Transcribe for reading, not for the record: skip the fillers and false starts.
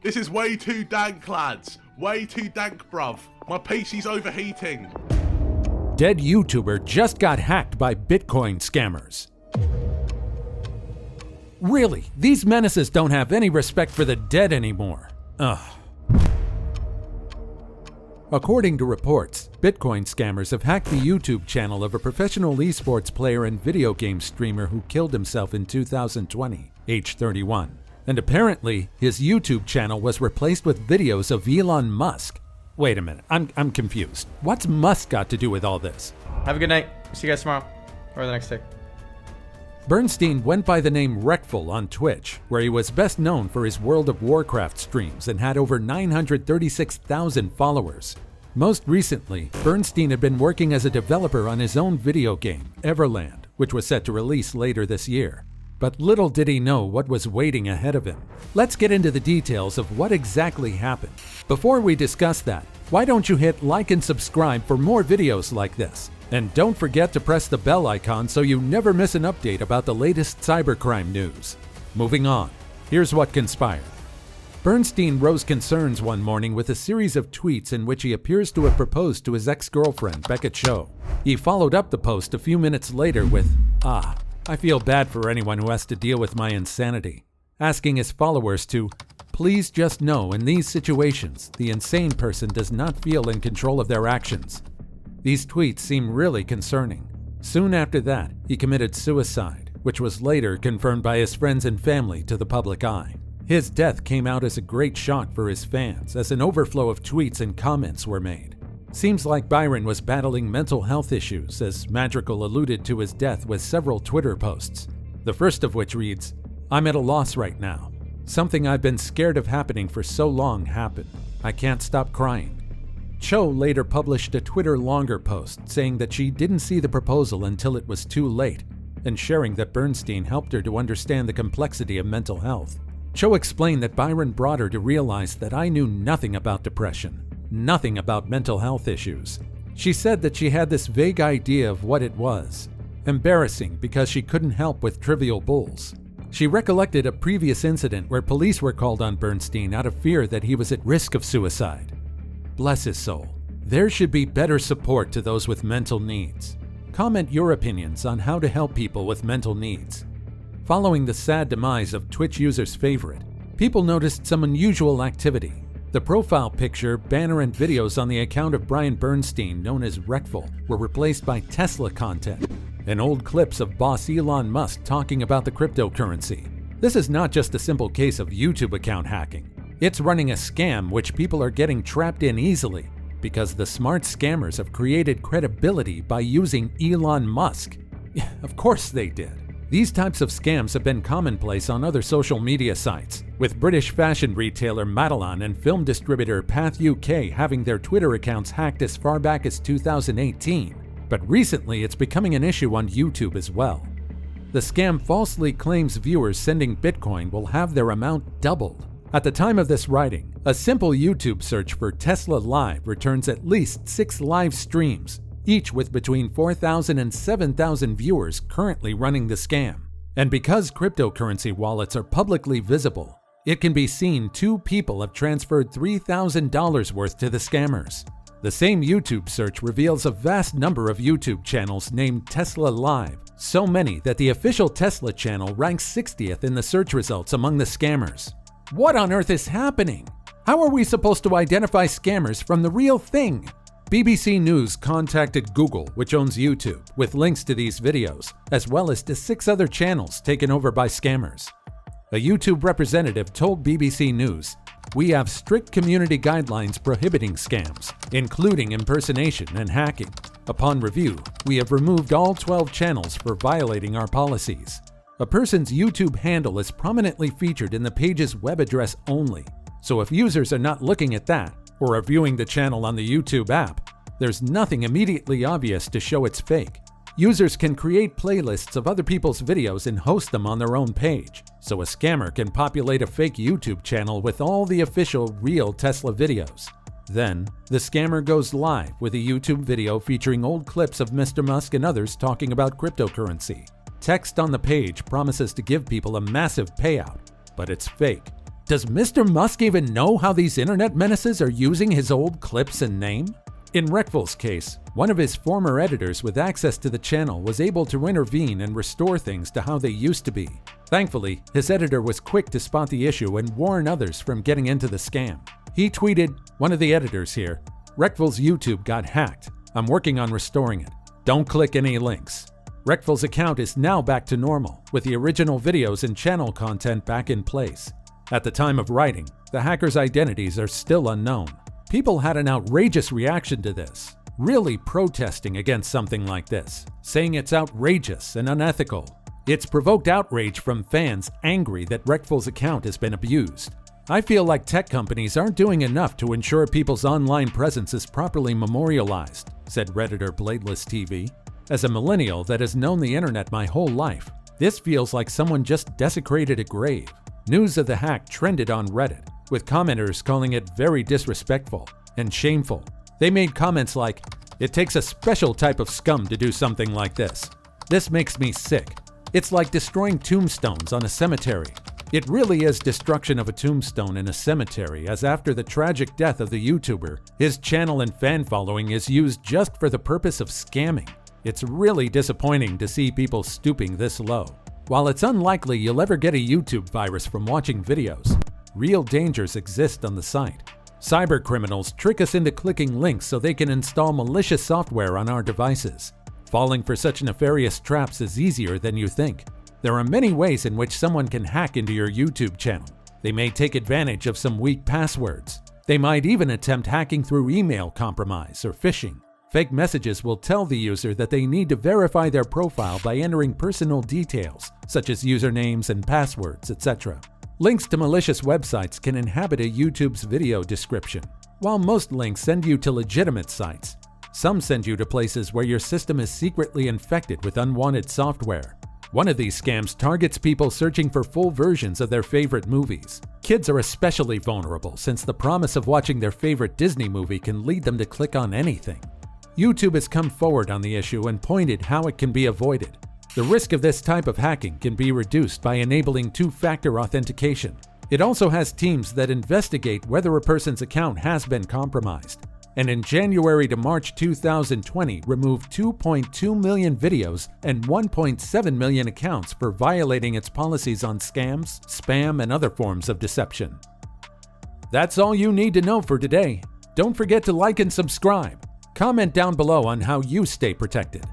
This is way too dank, lads. Way too dank, bruv. My PC's overheating. Dead YouTuber just got hacked by Bitcoin scammers. Really, these menaces don't have any respect for the dead anymore. Ugh. According to reports, Bitcoin scammers have hacked the YouTube channel of a professional esports player and video game streamer who killed himself in 2020, age 31. And apparently, his YouTube channel was replaced with videos of Elon Musk. Wait a minute, I'm confused. What's Musk got to do with all this? Have a good night. See you guys tomorrow or the next day. Bernstein went by the name Reckful on Twitch, where he was best known for his World of Warcraft streams and had over 936,000 followers. Most recently, Bernstein had been working as a developer on his own video game, Everland, which was set to release later this year. But little did he know what was waiting ahead of him. Let's get into the details of what exactly happened. Before we discuss that, why don't you hit like and subscribe for more videos like this? And don't forget to press the bell icon so you never miss an update about the latest cybercrime news. Moving on, here's what conspired. Bernstein rose concerns one morning with a series of tweets in which he appears to have proposed to his ex-girlfriend, Becca Cho. He followed up the post a few minutes later with, I feel bad for anyone who has to deal with my insanity, asking his followers to, please just know in these situations, the insane person does not feel in control of their actions. These tweets seem really concerning. Soon after that, he committed suicide, which was later confirmed by his friends and family to the public eye. His death came out as a great shock for his fans, as an overflow of tweets and comments were made. Seems like Byron was battling mental health issues, as Madrigal alluded to his death with several Twitter posts. The first of which reads, I'm at a loss right now. Something I've been scared of happening for so long happened. I can't stop crying. Cho later published a Twitter longer post saying that she didn't see the proposal until it was too late, and sharing that Bernstein helped her to understand the complexity of mental health. Cho explained that Byron brought her to realize that I knew nothing about depression. Nothing about mental health issues. She said that she had this vague idea of what it was. Embarrassing because she couldn't help with trivial bulls. She recollected a previous incident where police were called on Bernstein out of fear that he was at risk of suicide. Bless his soul. There should be better support to those with mental needs. Comment your opinions on how to help people with mental needs. Following the sad demise of Twitch user's favorite, people noticed some unusual activity. The profile picture, banner, and videos on the account of Brian Bernstein, known as Reckful, were replaced by Tesla content and old clips of boss Elon Musk talking about the cryptocurrency. This is not just a simple case of YouTube account hacking. It's running a scam which people are getting trapped in easily because the smart scammers have created credibility by using Elon Musk. Of course they did. These types of scams have been commonplace on other social media sites, with British fashion retailer Madeline and film distributor Path UK having their Twitter accounts hacked as far back as 2018. But recently it's becoming an issue on YouTube as well. The scam falsely claims viewers sending Bitcoin will have their amount doubled. At the time of this writing, a simple YouTube search for Tesla Live returns at least 6 live streams, each with between 4,000 and 7,000 viewers currently running the scam. And because cryptocurrency wallets are publicly visible, it can be seen 2 people have transferred $3,000 worth to the scammers. The same YouTube search reveals a vast number of YouTube channels named Tesla Live, so many that the official Tesla channel ranks 60th in the search results among the scammers. What on earth is happening? How are we supposed to identify scammers from the real thing? BBC News contacted Google, which owns YouTube, with links to these videos, as well as to 6 other channels taken over by scammers. A YouTube representative told BBC News, "We have strict community guidelines prohibiting scams, including impersonation and hacking. Upon review, we have removed all 12 channels for violating our policies." A person's YouTube handle is prominently featured in the page's web address only, so if users are not looking at that, or are viewing the channel on the YouTube app, there's nothing immediately obvious to show it's fake. Users can create playlists of other people's videos and host them on their own page, so a scammer can populate a fake YouTube channel with all the official real Tesla videos. Then, the scammer goes live with a YouTube video featuring old clips of Mr. Musk and others talking about cryptocurrency. Text on the page promises to give people a massive payout, but it's fake. Does Mr. Musk even know how these internet menaces are using his old clips and name? In Reckful's case, one of his former editors with access to the channel was able to intervene and restore things to how they used to be. Thankfully, his editor was quick to spot the issue and warn others from getting into the scam. He tweeted, one of the editors here, "Reckful's YouTube got hacked. I'm working on restoring it. Don't click any links." Reckful's account is now back to normal, with the original videos and channel content back in place. At the time of writing, the hackers' identities are still unknown. People had an outrageous reaction to this, really protesting against something like this, saying it's outrageous and unethical. It's provoked outrage from fans angry that Reckful's account has been abused. I feel like tech companies aren't doing enough to ensure people's online presence is properly memorialized, said Redditor Bladeless TV. As a millennial that has known the internet my whole life, this feels like someone just desecrated a grave. News of the hack trended on Reddit, with commenters calling it very disrespectful and shameful. They made comments like, "It takes a special type of scum to do something like this. This makes me sick. It's like destroying tombstones on a cemetery." It really is destruction of a tombstone in a cemetery, as after the tragic death of the YouTuber, his channel and fan following is used just for the purpose of scamming. It's really disappointing to see people stooping this low. While it's unlikely you'll ever get a YouTube virus from watching videos, real dangers exist on the site. Cyber criminals trick us into clicking links so they can install malicious software on our devices. Falling for such nefarious traps is easier than you think. There are many ways in which someone can hack into your YouTube channel. They may take advantage of some weak passwords. They might even attempt hacking through email compromise or phishing. Fake messages will tell the user that they need to verify their profile by entering personal details, such as usernames and passwords, etc. Links to malicious websites can inhabit a YouTube's video description. While most links send you to legitimate sites, some send you to places where your system is secretly infected with unwanted software. One of these scams targets people searching for full versions of their favorite movies. Kids are especially vulnerable since the promise of watching their favorite Disney movie can lead them to click on anything. YouTube has come forward on the issue and pointed how it can be avoided. The risk of this type of hacking can be reduced by enabling two-factor authentication. It also has teams that investigate whether a person's account has been compromised. And in January to March 2020, removed 2.2 million videos and 1.7 million accounts for violating its policies on scams, spam, and other forms of deception. That's all you need to know for today. Don't forget to like and subscribe. Comment down below on how you stay protected.